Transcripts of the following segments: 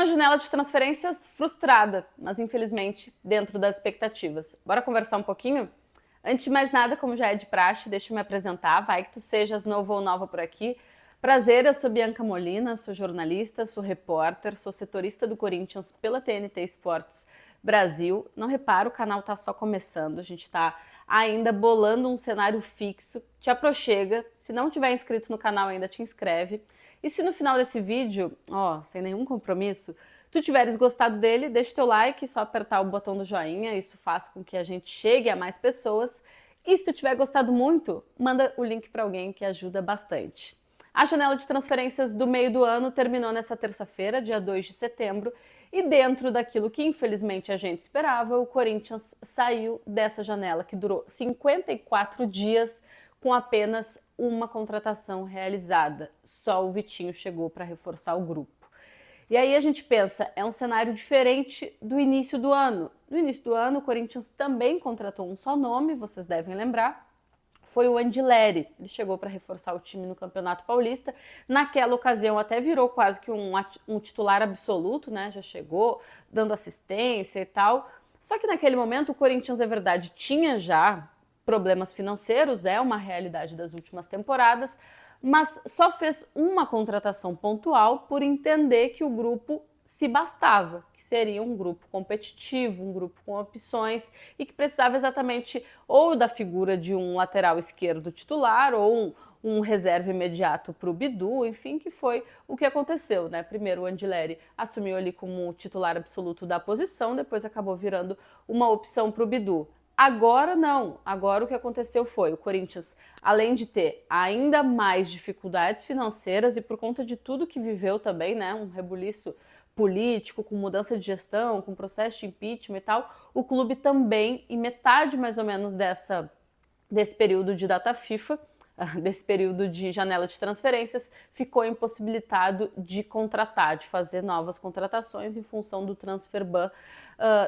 janela de transferências frustrada, mas infelizmente dentro das expectativas. Bora conversar um pouquinho? Antes de mais nada, como já é de praxe, deixa eu me apresentar, vai que tu sejas novo ou nova por aqui. Prazer, eu sou Bianca Molina, sou jornalista, sou repórter, sou setorista do Corinthians pela TNT Esportes Brasil. Não repara, o canal tá só começando, a gente tá ainda bolando um cenário fixo. Te aproxega, se não tiver inscrito no canal ainda, te inscreve. E se no final desse vídeo, sem nenhum compromisso, tu tiveres gostado dele, deixa o teu like, só apertar o botão do joinha, isso faz com que a gente chegue a mais pessoas. E se tu tiver gostado muito, manda o link para alguém que ajuda bastante. A janela de transferências do meio do ano terminou nessa terça-feira, dia 2 de setembro, e dentro daquilo que infelizmente a gente esperava, o Corinthians saiu dessa janela que durou 54 dias com apenas uma contratação realizada. Só o Vitinho chegou para reforçar o grupo. E aí a gente pensa, é um cenário diferente do início do ano. No início do ano, o Corinthians também contratou um só nome, vocês devem lembrar, foi o Andileri. Ele chegou para reforçar o time no Campeonato Paulista. Naquela ocasião até virou quase que um titular absoluto, né? Já chegou dando assistência e tal. Só que naquele momento o Corinthians, é verdade, tinha já problemas financeiros, é uma realidade das últimas temporadas, mas só fez uma contratação pontual por entender que o grupo se bastava, que seria um grupo competitivo, um grupo com opções e que precisava exatamente ou da figura de um lateral esquerdo titular ou um reserva imediato para o Bidu, enfim, que foi o que aconteceu, né? Primeiro o Andileri assumiu ali como titular absoluto da posição, depois acabou virando uma opção para o Bidu. Agora não, agora o que aconteceu foi o Corinthians, além de ter ainda mais dificuldades financeiras e por conta de tudo que viveu também, né, um rebuliço político, com mudança de gestão, com processo de impeachment e tal, o clube também, em metade mais ou menos desse período de data FIFA, desse período de janela de transferências, ficou impossibilitado de contratar, de fazer novas contratações em função do transfer ban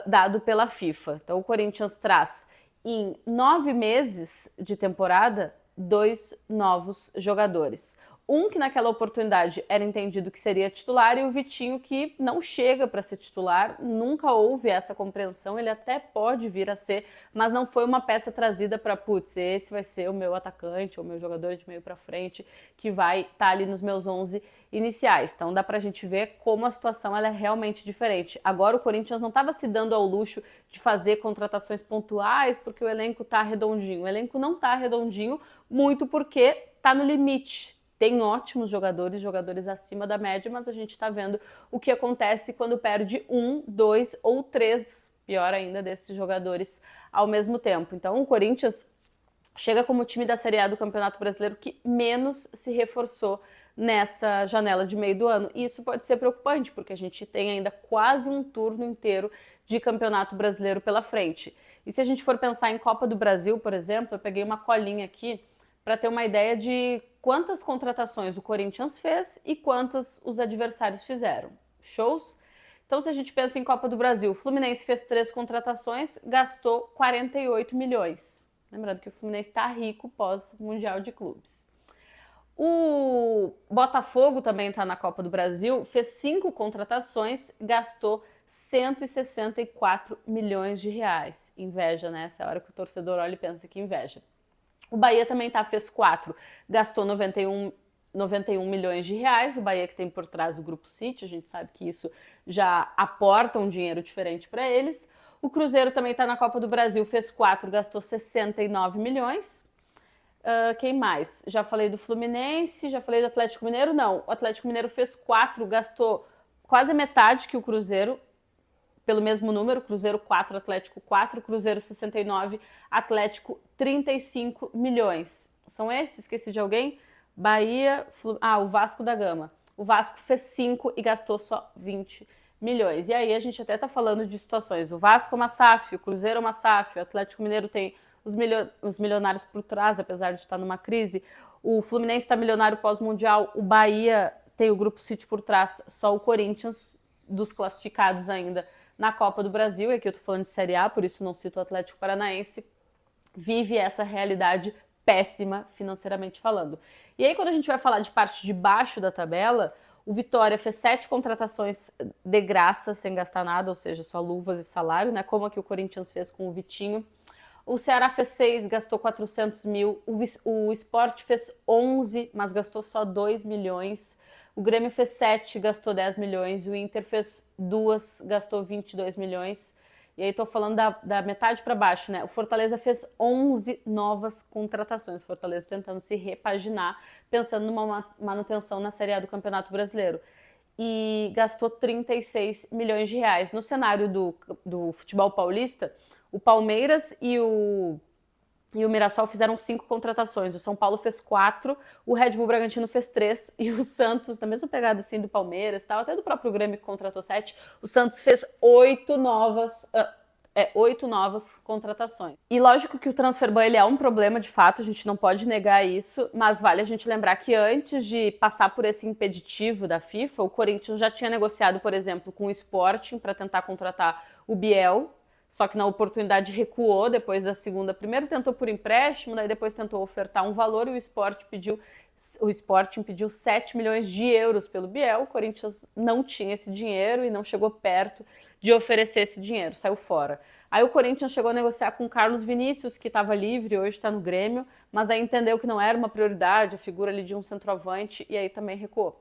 dado pela FIFA. Então o Corinthians traz em 9 meses de temporada 2 novos jogadores. Um que naquela oportunidade era entendido que seria titular e o Vitinho que não chega para ser titular, nunca houve essa compreensão, ele até pode vir a ser, mas não foi uma peça trazida para, putz, esse vai ser o meu atacante ou meu jogador de meio para frente que vai estar ali nos meus 11 iniciais. Então dá pra gente ver como a situação ela é realmente diferente. Agora o Corinthians não estava se dando ao luxo de fazer contratações pontuais porque o elenco tá redondinho. O elenco não tá redondinho muito porque tá no limite. Tem ótimos jogadores, jogadores acima da média, mas a gente está vendo o que acontece quando perde 1, 2 ou 3, pior ainda, desses jogadores ao mesmo tempo. Então o Corinthians chega como o time da Série A do Campeonato Brasileiro que menos se reforçou nessa janela de meio do ano. E isso pode ser preocupante, porque a gente tem ainda quase um turno inteiro de Campeonato Brasileiro pela frente. E se a gente for pensar em Copa do Brasil, por exemplo, eu peguei uma colinha aqui para ter uma ideia de quantas contratações o Corinthians fez e quantas os adversários fizeram. Shows? Então, se a gente pensa em Copa do Brasil, o Fluminense fez 3 contratações, gastou 48 milhões. Lembrando que o Fluminense está rico pós-Mundial de Clubes. O Botafogo também está na Copa do Brasil, fez 5 contratações, gastou 164 milhões de reais. Inveja, né? Essa é a hora que o torcedor olha e pensa que inveja. O Bahia também fez 4, gastou 91 milhões de reais. O Bahia que tem por trás o Grupo City, a gente sabe que isso já aporta um dinheiro diferente para eles. O Cruzeiro também está na Copa do Brasil, fez 4, gastou 69 milhões. Quem mais? Já falei do Fluminense, já falei do Atlético Mineiro? Não, o Atlético Mineiro fez 4, gastou quase a metade que o Cruzeiro, pelo mesmo número, Cruzeiro 4, Atlético 4, Cruzeiro 69, Atlético 35 milhões. São esses? Esqueci de alguém? Bahia, o Vasco da Gama. O Vasco fez 5 e gastou só 20 milhões. E aí a gente até tá falando de situações. O Vasco é uma SAF, o Cruzeiro é uma SAF, o Atlético Mineiro tem os milionários por trás, apesar de estar numa crise. O Fluminense está milionário pós-mundial, o Bahia tem o Grupo City por trás, só o Corinthians, dos classificados ainda na Copa do Brasil, e aqui eu tô falando de Série A, por isso não cito o Atlético Paranaense, vive essa realidade péssima financeiramente falando. E aí quando a gente vai falar de parte de baixo da tabela, O Vitória fez 7 contratações de graça, sem gastar nada, ou seja, só luvas e salário, né? Como a que o Corinthians fez com o Vitinho. O Ceará fez 6, gastou 400 mil. O Sport fez 11, mas gastou só 2 milhões. O Grêmio fez 7, gastou 10 milhões. O Inter fez 2, gastou 22 milhões. E aí tô falando da metade para baixo, né? O Fortaleza fez 11 novas contratações. O Fortaleza tentando se repaginar, pensando numa manutenção na Série A do Campeonato Brasileiro. E gastou 36 milhões de reais. No cenário do futebol paulista, o Palmeiras e o Mirassol fizeram 5 contratações. O São Paulo fez 4, o Red Bull Bragantino fez 3 e o Santos, na mesma pegada assim do Palmeiras, tal, até do próprio Grêmio que contratou 7, o Santos fez 8 novas contratações. E lógico que o transferban ele é um problema de fato, a gente não pode negar isso, mas vale a gente lembrar que antes de passar por esse impeditivo da FIFA, o Corinthians já tinha negociado, por exemplo, com o Sporting para tentar contratar o Biel, só que na oportunidade recuou depois da segunda. Primeiro tentou por empréstimo, daí depois tentou ofertar um valor e o Sporting pediu 7 milhões de euros pelo Biel. O Corinthians não tinha esse dinheiro e não chegou perto de oferecer esse dinheiro, saiu fora. Aí o Corinthians chegou a negociar com o Carlos Vinícius, que estava livre, hoje está no Grêmio, mas aí entendeu que não era uma prioridade, a figura ali de um centroavante, e aí também recuou.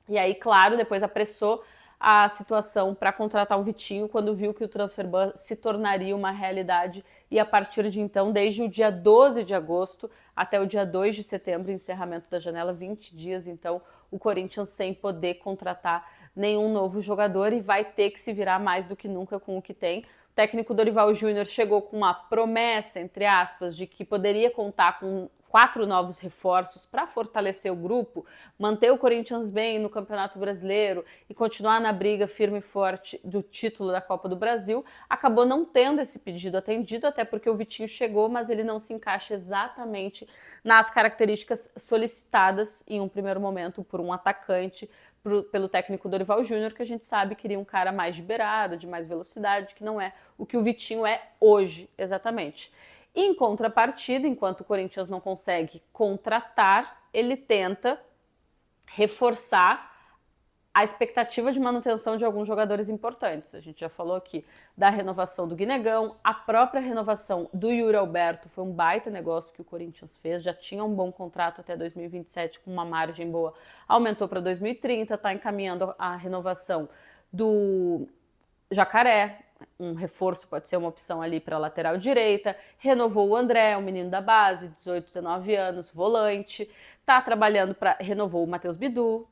E aí, claro, depois apressou a situação para contratar o Vitinho quando viu que o transferban se tornaria uma realidade e a partir de então, desde o dia 12 de agosto até o dia 2 de setembro, encerramento da janela, 20 dias, então o Corinthians sem poder contratar nenhum novo jogador e vai ter que se virar mais do que nunca com o que tem. O técnico Dorival Júnior chegou com uma promessa, entre aspas, de que poderia contar com 4 novos reforços para fortalecer o grupo, manter o Corinthians bem no Campeonato Brasileiro e continuar na briga firme e forte do título da Copa do Brasil, acabou não tendo esse pedido atendido, até porque o Vitinho chegou, mas ele não se encaixa exatamente nas características solicitadas em um primeiro momento por um atacante, pelo técnico Dorival Júnior, que a gente sabe queria um cara mais de beirada, de mais velocidade, que não é o que o Vitinho é hoje, exatamente. Em contrapartida, enquanto o Corinthians não consegue contratar, ele tenta reforçar a expectativa de manutenção de alguns jogadores importantes. A gente já falou aqui da renovação do Guinegão, a própria renovação do Yuri Alberto foi um baita negócio que o Corinthians fez, já tinha um bom contrato até 2027 com uma margem boa, aumentou para 2030, está encaminhando a renovação do Jacaré, um reforço pode ser uma opção ali para a lateral direita, renovou o André, um menino da base, 18, 19 anos, volante, está trabalhando renovou o Matheus Bidu,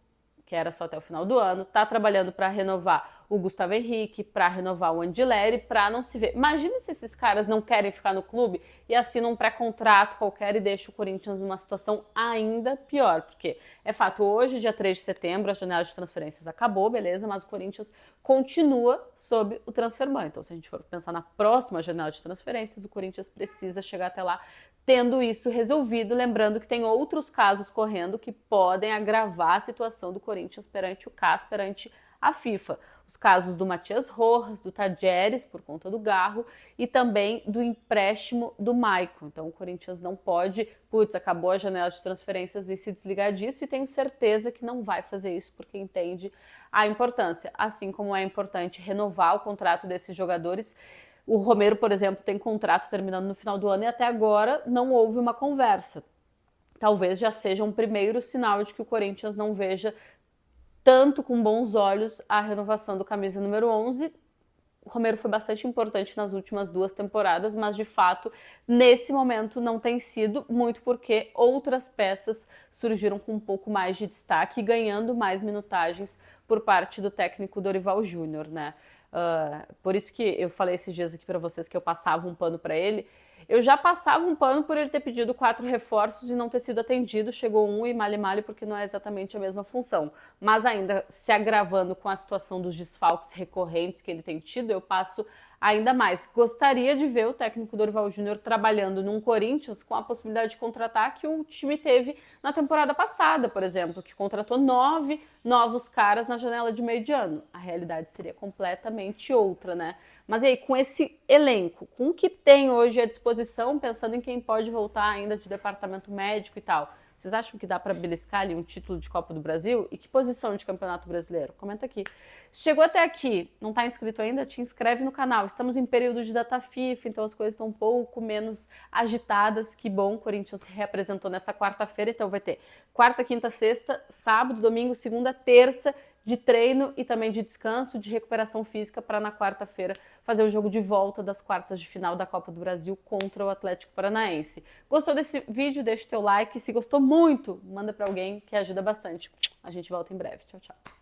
que era só até o final do ano, tá trabalhando para renovar o Gustavo Henrique, para renovar o Andileri, para não se ver. Imagina se esses caras não querem ficar no clube e assinam um pré-contrato qualquer e deixam o Corinthians numa situação ainda pior, porque é fato, hoje, dia 3 de setembro, a janela de transferências acabou, beleza, mas o Corinthians continua sob o transferban. Então, se a gente for pensar na próxima janela de transferências, o Corinthians precisa chegar até lá tendo isso resolvido, lembrando que tem outros casos correndo que podem agravar a situação do Corinthians perante o CAS, perante a FIFA. Os casos do Matias Rojas, do Tadjeres, por conta do Garro, e também do empréstimo do Maicon. Então o Corinthians não pode, acabou a janela de transferências e se desligar disso, e tenho certeza que não vai fazer isso porque entende a importância. Assim como é importante renovar o contrato desses jogadores. O Romero, por exemplo, tem contrato terminando no final do ano e até agora não houve uma conversa. Talvez já seja um primeiro sinal de que o Corinthians não veja tanto com bons olhos a renovação do camisa número 11. O Romero foi bastante importante nas últimas 2 temporadas, mas de fato, nesse momento não tem sido, muito porque outras peças surgiram com um pouco mais de destaque e ganhando mais minutagens por parte do técnico Dorival Júnior, né? Por isso que eu falei esses dias aqui para vocês que eu passava um pano para ele. Eu já passava um pano por ele ter pedido 4 reforços e não ter sido atendido. Chegou um e male porque não é exatamente a mesma função. Mas ainda se agravando com a situação dos desfalques recorrentes que ele tem tido, eu passo ainda mais. Gostaria de ver o técnico Dorival Júnior trabalhando num Corinthians com a possibilidade de contratar que o time teve na temporada passada, por exemplo, que contratou 9 novos caras na janela de meio de ano. A realidade seria completamente outra, né? Mas e aí, com esse elenco, com o que tem hoje à disposição, pensando em quem pode voltar ainda de departamento médico e tal, Vocês acham que dá para beliscar ali um título de Copa do Brasil? E que posição de Campeonato Brasileiro? Comenta aqui. Se chegou até aqui, não está inscrito ainda, te inscreve no canal. Estamos em período de data FIFA, então as coisas estão um pouco menos agitadas. Que bom, o Corinthians se reapresentou nessa quarta-feira, então vai ter quarta, quinta, sexta, sábado, domingo, segunda, terça de treino e também de descanso, de recuperação física para na quarta-feira fazer o jogo de volta das quartas de final da Copa do Brasil contra o Atlético Paranaense. Gostou desse vídeo? Deixa o teu like. Se gostou muito, manda para alguém que ajuda bastante. A gente volta em breve. Tchau, tchau.